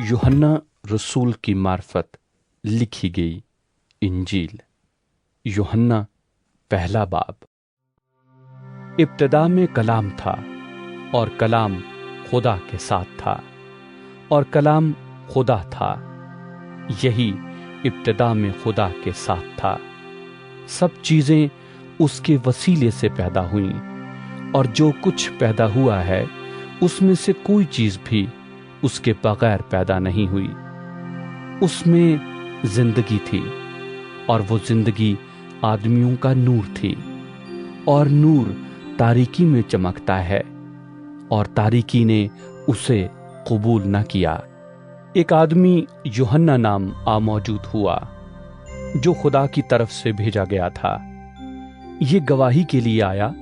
यूहन्ना रसूल की मार्फत लिखी गई इंजील। यूहन्ना पहला बाब। इब्तिदा में कलाम था और कलाम खुदा के साथ था और कलाम खुदा था। यही इब्तिदा में खुदा के साथ था। सब चीजें उसके वसीले से पैदा हुईं और जो कुछ पैदा हुआ है उसमें से कोई चीज भी उसके बगैर पैदा नहीं हुई। उसमें जिंदगी थी और वो जिंदगी आदमियों का नूर थी और नूर तारीकी में चमकता है और तारीकी ने उसे कबूल न किया। एक आदमी यूहन्ना नाम मौजूद हुआ जो खुदा की तरफ से भेजा गया था। ये गवाही के लिए आया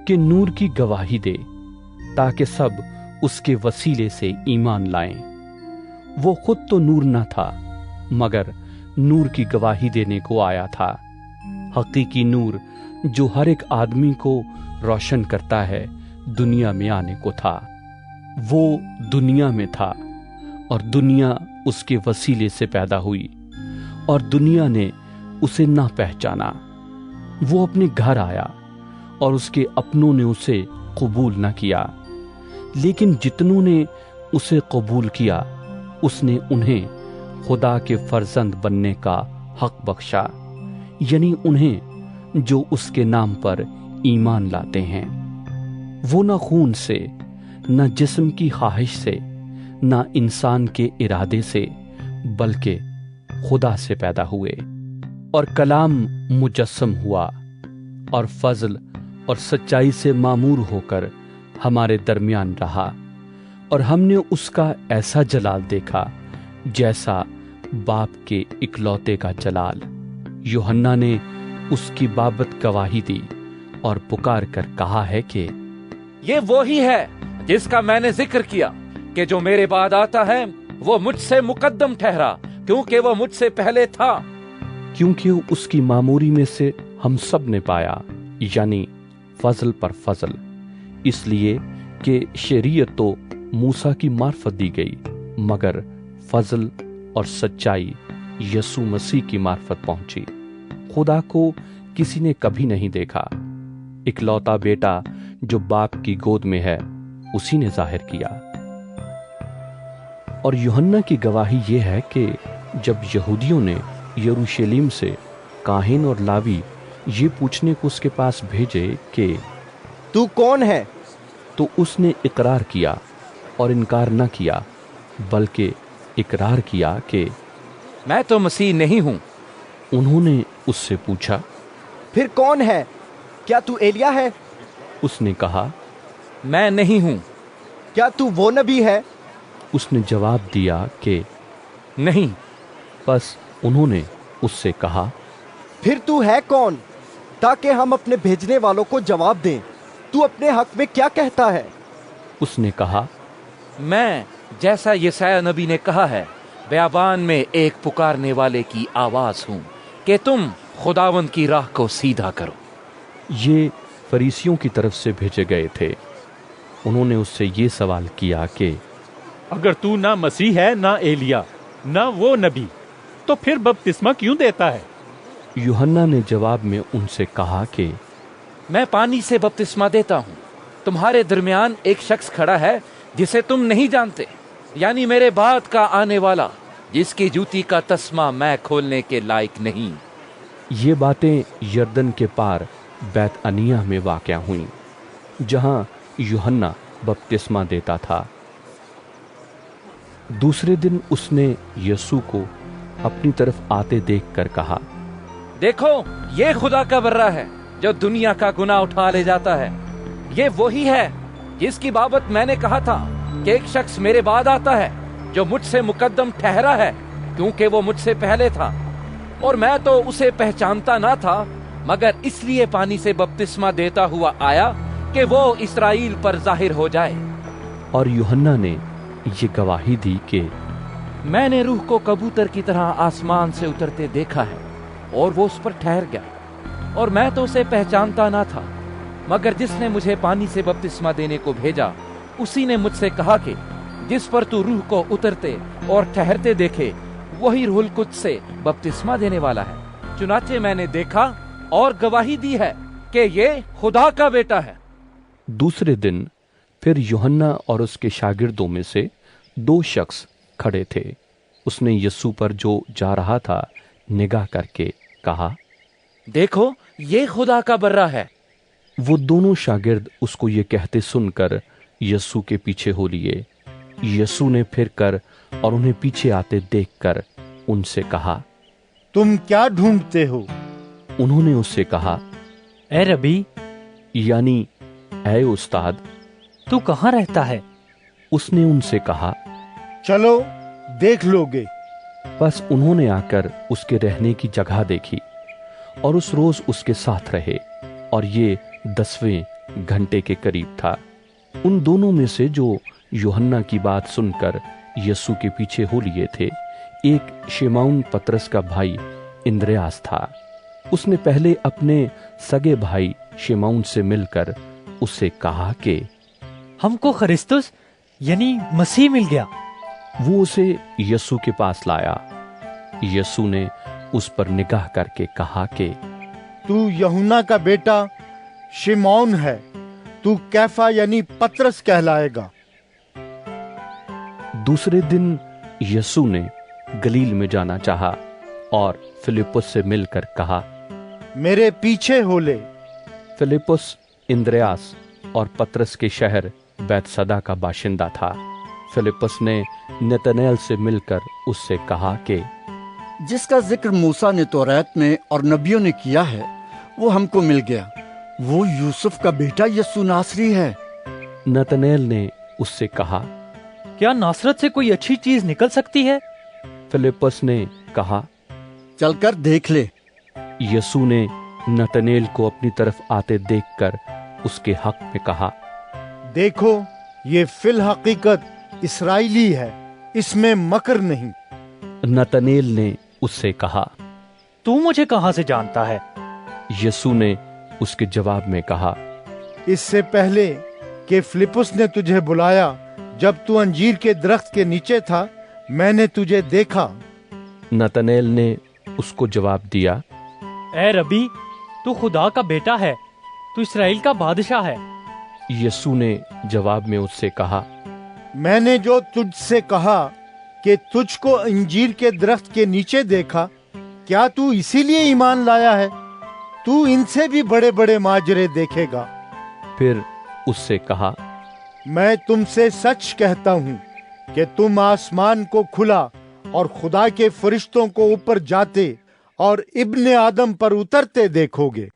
कि नूर की गवाही दे ताकि सब उसके वसीले से ईमान लाएं। वो खुद तो नूर न था मगर नूर की गवाही देने को आया था। हकीकी नूर जो हर एक आदमी को रोशन करता है दुनिया में आने को था। वो दुनिया में था और दुनिया उसके वसीले से पैदा हुई और दुनिया ने उसे ना पहचाना। वो अपने घर आया और उसके अपनों ने उसे कबूल न किया, लेकिन जितनों ने उसे कबूल किया उसने उन्हें खुदा के फर्जंद बनने का हक बख्शा, यानी उन्हें जो उसके नाम पर ईमान लाते हैं। वो न खून से, न जिस्म की ख्वाहिश से, न इंसान के इरादे से, बल्कि खुदा से पैदा हुए। और कलाम मुजस्सम हुआ और फजल और सच्चाई से मामूर होकर हमारे दरमियान रहा और हमने उसका ऐसा जलाल देखा जैसा बाप के इकलौते का जलाल। यूहन्ना ने उसकी बाबत गवाही दी और पुकार कर कहा है कि ये वो ही है जिसका मैंने जिक्र किया कि जो मेरे बाद आता है वो मुझसे मुकद्दम ठहरा क्योंकि वो मुझसे पहले था। क्योंकि उसकी मामूरी में से हम सब ने पाया, यानी फजल पर फजल, इसलिए कि शरीयत तो मूसा की मार्फत दी गई मगर फजल और सच्चाई यसू मसीह की मार्फत पहुंची। खुदा को किसी ने कभी नहीं देखा, इकलौता बेटा जो बाप की गोद में है उसी ने जाहिर किया। और यूहन्ना की गवाही यह है कि जब यहूदियों ने यरूशलेम से काहिन और लावी ये पूछने को उसके पास भेजे कि तू कौन है, तो उसने इकरार किया और इनकार न किया, बल्कि इकरार किया कि मैं तो मसीह नहीं हूं। उन्होंने उससे पूछा, फिर कौन है, क्या तू एलिया है? उसने कहा, मैं नहीं हूं। क्या तू वो नबी है? उसने जवाब दिया कि नहीं। बस उन्होंने उससे कहा, फिर तू है कौन, ताकि हम अपने भेजने वालों को जवाब दें। तू अपने हक में क्या कहता है? उसने कहा, मैं जैसा यशायाह नबी ने कहा है, बयाबान में एक पुकारने वाले की आवाज हूं कि तुम खुदावंद की राह को सीधा करो। ये फरीसियों की तरफ से भेजे गए थे। उन्होंने उससे ये सवाल किया कि अगर तू ना मसीह है, ना एलिया, ना वो नबी, तो फिर बपतिस्मा क्यों देता है? यूहन्ना ने जवाब में उनसे कहा कि मैं पानी से बपतिस्मा देता हूँ। तुम्हारे दरमियान एक शख्स खड़ा है जिसे तुम नहीं जानते, यानी मेरे बाद का आने वाला, जिसकी जूती का तस्मा मैं खोलने के लायक नहीं। ये बातें यरदन के पार बैत अनिया में वाक़या हुई जहां यूहन्ना बपतिस्मा देता था। दूसरे दिन उसने यसू को अपनी तरफ आते देखकर कहा, देखो ये खुदा का बर्रा है जो दुनिया का गुनाह उठा ले जाता है। ये वही है जिसकी बाबत मैंने कहा था कि एक शख्स मेरे बाद आता है जो मुझसे मुकद्दम ठहरा है क्योंकि वो मुझसे पहले था। और मैं तो उसे पहचानता ना था मगर इसलिए पानी से बपतिस्मा देता हुआ आया कि वो इस्राएल पर जाहिर हो जाए। और यूहन्ना ने ये गवाही दी कि मैंने रूह को कबूतर की तरह आसमान से उतरते देखा है और वो उस पर ठहर गया। और मैं तो उसे पहचानता ना था मगर जिसने मुझे पानी से बपतिस्मा देने को भेजा उसी ने मुझसे कहा कि जिस पर तू रूह को उतरते और ठहरते देखे, वही रूहुल कुद्स से बपतिस्मा देने वाला है। चुनाचे मैंने देखा और गवाही दी है कि ये खुदा का बेटा है। दूसरे दिन फिर यूहन्ना और उसके शागिर्दों में से 2 शख्स खड़े थे। उसने यीशु पर जो जा रहा था निगाह करके कहा, देखो, ये खुदा का बर्रा है। वो दोनों शागिर्द उसको ये कहते सुनकर यीशु के पीछे हो लिए। यीशु ने फिर कर और उन्हें पीछे आते देखकर उनसे कहा, तुम क्या ढूंढते हो? उन्होंने उससे कहा, ए रबी, यानी ऐ उस्ताद, तू कहाँ रहता है? उसने उनसे कहा, चलो देख लोगे। बस उन्होंने आकर उसके रहने की जगह देखी और उस रोज उसके साथ रहे, और ये 10वें घंटे के करीब था। उन दोनों में से जो यूहन्ना की बात सुनकर यीशु के पीछे हो लिए थे, एक शिमौन पतरस का भाई इंद्रियास था। उसने पहले अपने सगे भाई शिमौन से मिलकर उससे कहा कि हमको ख्रिस्तुस यानी मसीह मिल गया। वो उसे यीशु के पास लाया। यीशु ने उस पर निगाह करके कहा कि तू यूहन्ना का बेटा शिमौन है, तू कैफा यानी पतरस कहलाएगा। दूसरे दिन यीशु ने गलील में जाना चाहा और फिलिप्पुस से मिलकर कहा, मेरे पीछे हो ले। फिलिप्पुस इंद्रियास और पतरस के शहर बैतसदा का बाशिंदा था। फिलिप्पुस ने नतनएल से मिलकर उससे कहा कि जिसका जिक्र मूसा ने तौरात में और नबियों ने किया है, वो हमको मिल गया। वो यूसुफ का बेटा यीशु नासरी है। नतनएल ने उससे कहा, क्या नासरत से कोई अच्छी चीज निकल सकती है? फिलिप्पुस ने कहा, चलकर देख ले। यीशु ने नतनएल को अपनी तरफ आते देखकर उसके हक में कहा, देखो, ये फिल हकीकत इस्राएली है, इसमें मकर नहीं। नतनएल ने उससे कहा, तू मुझे कहाँ से जानता है? यीशु ने उसके जवाब में कहा, इससे पहले कि फिलिप्पुस ने तुझे बुलाया, जब तू अंजीर के दरख्त के नीचे था, मैंने तुझे देखा। नतनएल ने उसको जवाब दिया, ए रबी, तू खुदा का बेटा है, तू इस्राएल का बादशाह है। यीशु ने जवाब में उससे कहा, मैंने जो तुझसे कहा कि तुझको अंजीर के दरख्त के नीचे देखा, क्या तू इसीलिए ईमान लाया है? तू इनसे भी बड़े बड़े माजरे देखेगा। फिर उससे कहा, मैं तुमसे सच कहता हूँ कि तुम आसमान को खुला और खुदा के फरिश्तों को ऊपर जाते और इब्ने आदम पर उतरते देखोगे।